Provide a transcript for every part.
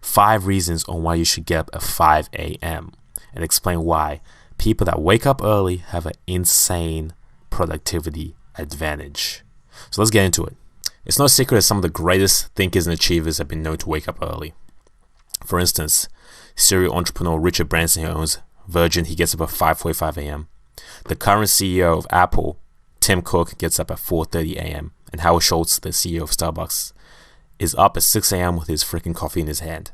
5 reasons on why you should get up at 5 a.m. and explain why people that wake up early have an insane productivity advantage. So let's get into it. It's no secret that some of the greatest thinkers and achievers have been known to wake up early. For instance, serial entrepreneur Richard Branson, who owns Virgin, he gets up at 5:45 a.m. The current CEO of Apple, Tim Cook, gets up at 4:30 a.m. And Howard Schultz, the CEO of Starbucks, is up at 6 a.m. with his freaking coffee in his hand.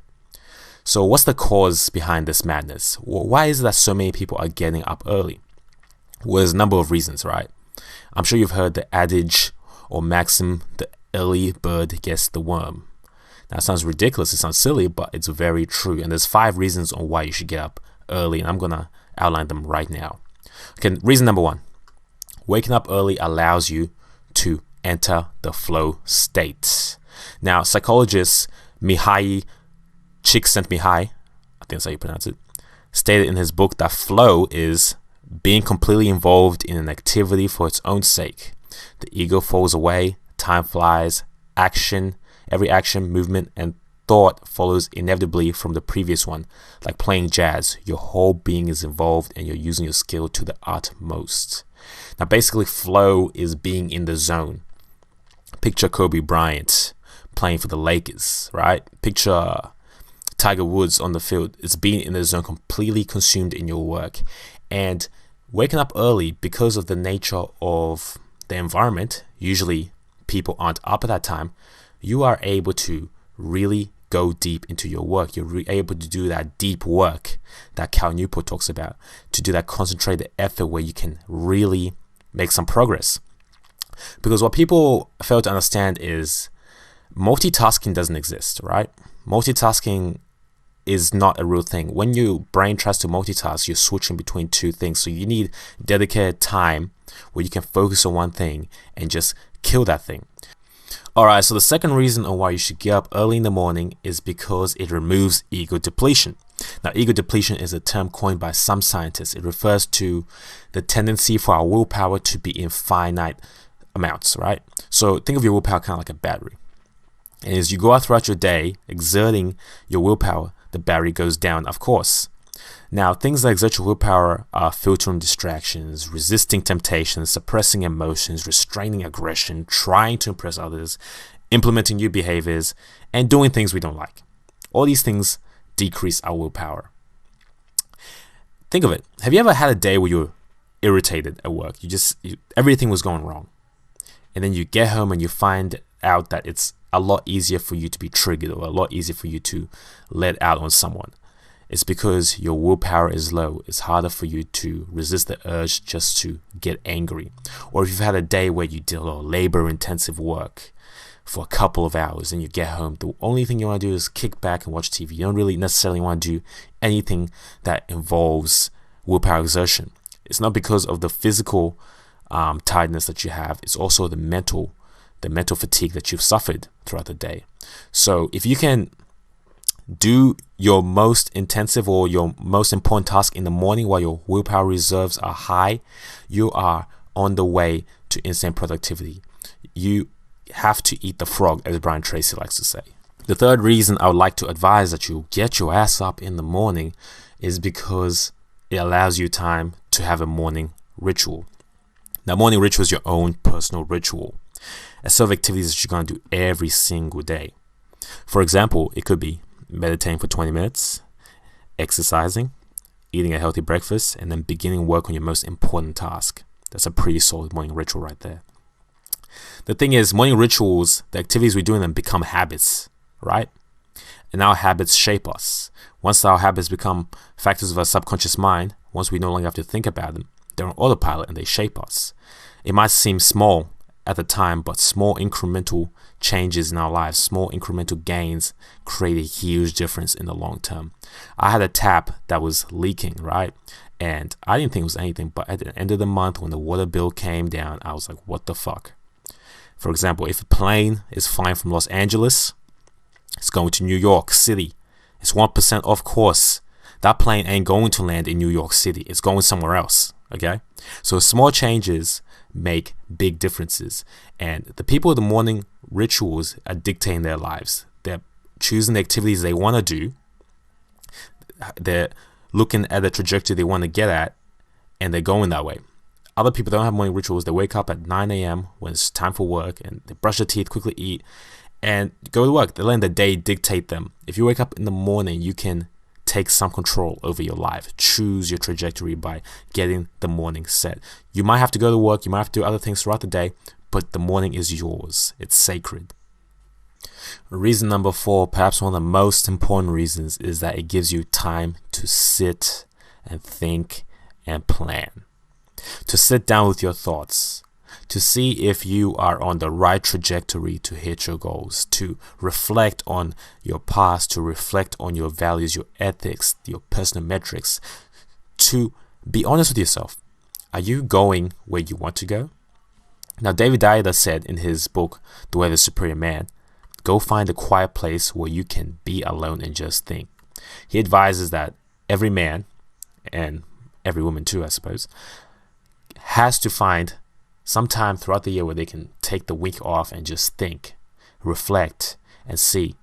So what's the cause behind this madness? Well, why is it that so many people are getting up early? Well, there's a number of reasons, right? I'm sure you've heard the adage or maxim, the early bird gets the worm. Now, it sounds ridiculous, it sounds silly, but it's very true. And there's 5 reasons on why you should get up early, and I'm going to outline them right now. Okay, reason number 1. Waking up early allows you to enter the flow state. Now, psychologist Mihaly Csikszentmihalyi, I think that's how you pronounce it, stated in his book that flow is being completely involved in an activity for its own sake. The ego falls away, time flies, every action, movement, and thought follows inevitably from the previous one. Like playing jazz, your whole being is involved and you're using your skill to the utmost. Now, basically, flow is being in the zone. Picture Kobe Bryant playing for the Lakers, right? Picture Tiger Woods on the field. It's being in the zone, completely consumed in your work. And waking up early, because of the nature of the environment, usually people aren't up at that time, you are able to really go deep into your work. You're able to do that deep work that Cal Newport talks about, to do that concentrated effort where you can really make some progress. Because what people fail to understand is multitasking doesn't exist, right? Multitasking is not a real thing. When your brain tries to multitask, you're switching between 2 things. So you need dedicated time where you can focus on one thing and just kill that thing. Alright, so the second reason on why you should get up early in the morning is because it removes ego depletion. Now, ego depletion is a term coined by some scientists. It refers to the tendency for our willpower to be in finite amounts, right? So think of your willpower kind of like a battery. And as you go out throughout your day, exerting your willpower, the battery goes down, of course. Now, things that exert your willpower are filtering distractions, resisting temptations, suppressing emotions, restraining aggression, trying to impress others, implementing new behaviors, and doing things we don't like. All these things decrease our willpower. Think of it. Have you ever had a day where you're irritated at work? Everything was going wrong. And then you get home and you find out that it's a lot easier for you to be triggered, or a lot easier for you to let out on someone. It's because your willpower is low. It's harder for you to resist the urge just to get angry. Or if you've had a day where you did a lot of labor-intensive work for a couple of hours and you get home, the only thing you want to do is kick back and watch TV. You don't really necessarily want to do anything that involves willpower exertion. It's not because of the physical tiredness that you have. It's also the mental fatigue that you've suffered throughout the day. So if you can do your most intensive or your most important task in the morning while your willpower reserves are high, you are on the way to insane productivity. You have to eat the frog, as Brian Tracy likes to say. The third reason I would like to advise that you get your ass up in the morning is because it allows you time to have a morning ritual. Now, morning ritual is your own personal ritual. A set of activities that you're going to do every single day. For example, it could be meditating for 20 minutes, exercising, eating a healthy breakfast, and then beginning work on your most important task. That's a pretty solid morning ritual right there. The thing is, morning rituals, the activities we do in them become habits, right? And our habits shape us. Once our habits become factors of our subconscious mind, once we no longer have to think about them, they're on autopilot and they shape us. It might seem small at the time, but small incremental changes in our lives, small incremental gains create a huge difference in the long term. I had a tap that was leaking, right? And I didn't think it was anything, but at the end of the month when the water bill came down, I was like, what the fuck? For example, if a plane is flying from Los Angeles, it's going to New York City, it's 1% off course. That plane ain't going to land in New York City. It's going somewhere else, okay? So small changes make big differences, and the people of the morning rituals are dictating their lives. They're choosing the activities they want to do. They're looking at the trajectory they want to get at, and they're going that way. Other people don't have morning rituals. They wake up at 9 a.m. when it's time for work, and they brush their teeth, quickly eat, and go to work. They're letting the day dictate them. If you wake up in the morning, you can take some control over your life. Choose your trajectory by getting the morning set. You might have to go to work. You might have to do other things throughout the day, but the morning is yours. It's sacred. Reason number 4, perhaps one of the most important reasons, is that it gives you time to sit and think and plan. To sit down with your thoughts, to see if you are on the right trajectory to hit your goals, to reflect on your past, to reflect on your values, your ethics, your personal metrics, to be honest with yourself. Are you going where you want to go? Now, David Deida said in his book, The Way of the Superior Man, go find a quiet place where you can be alone and just think. He advises that every man, and every woman too, I suppose, has to find some time throughout the year where they can take the week off and just think, reflect, and see.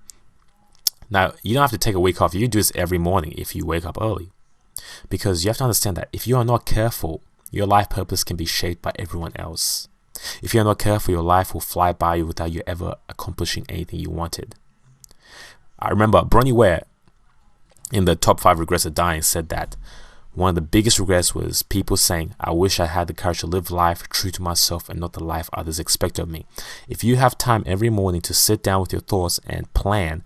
Now, you don't have to take a week off. You do this every morning if you wake up early. Because you have to understand that if you are not careful, your life purpose can be shaped by everyone else. If you are not careful, your life will fly by you without you ever accomplishing anything you wanted. I remember Bronnie Ware, in the top 5 regrets of dying, said that one of the biggest regrets was people saying, I wish I had the courage to live life true to myself and not the life others expect of me. If you have time every morning to sit down with your thoughts and plan,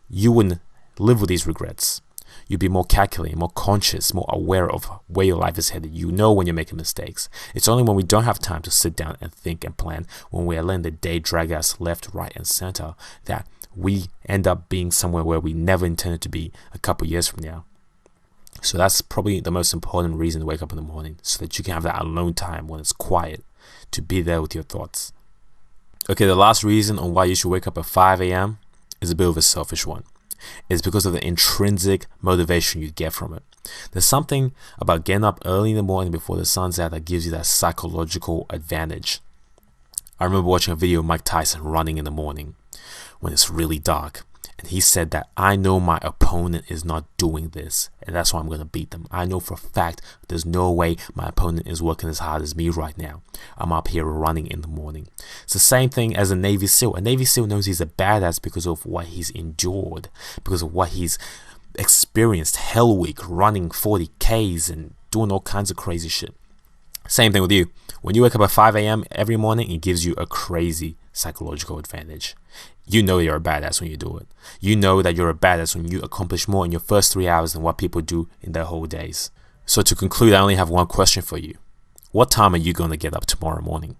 you wouldn't live with these regrets. You'd be more calculating, more conscious, more aware of where your life is headed. You know when you're making mistakes. It's only when we don't have time to sit down and think and plan, when we are letting the day drag us left, right, and center, that we end up being somewhere where we never intended to be a couple years from now. So that's probably the most important reason to wake up in the morning, so that you can have that alone time when it's quiet, to be there with your thoughts. Okay, the last reason on why you should wake up at 5 a.m. is a bit of a selfish one. It's because of the intrinsic motivation you get from it. There's something about getting up early in the morning before the sun's out that gives you that psychological advantage. I remember watching a video of Mike Tyson running in the morning when it's really dark. And he said that, I know my opponent is not doing this, and that's why I'm going to beat them. I know for a fact there's no way my opponent is working as hard as me right now. I'm up here running in the morning. It's the same thing as a Navy SEAL. A Navy SEAL knows he's a badass because of what he's endured, because of what he's experienced. Hell Week, running 40 Ks and doing all kinds of crazy shit. Same thing with you. When you wake up at 5 a.m. every morning, it gives you a crazy psychological advantage. You know you're a badass when you do it. You know that you're a badass when you accomplish more in your first 3 hours than what people do in their whole days. So to conclude, I only have one question for you. What time are you going to get up tomorrow morning?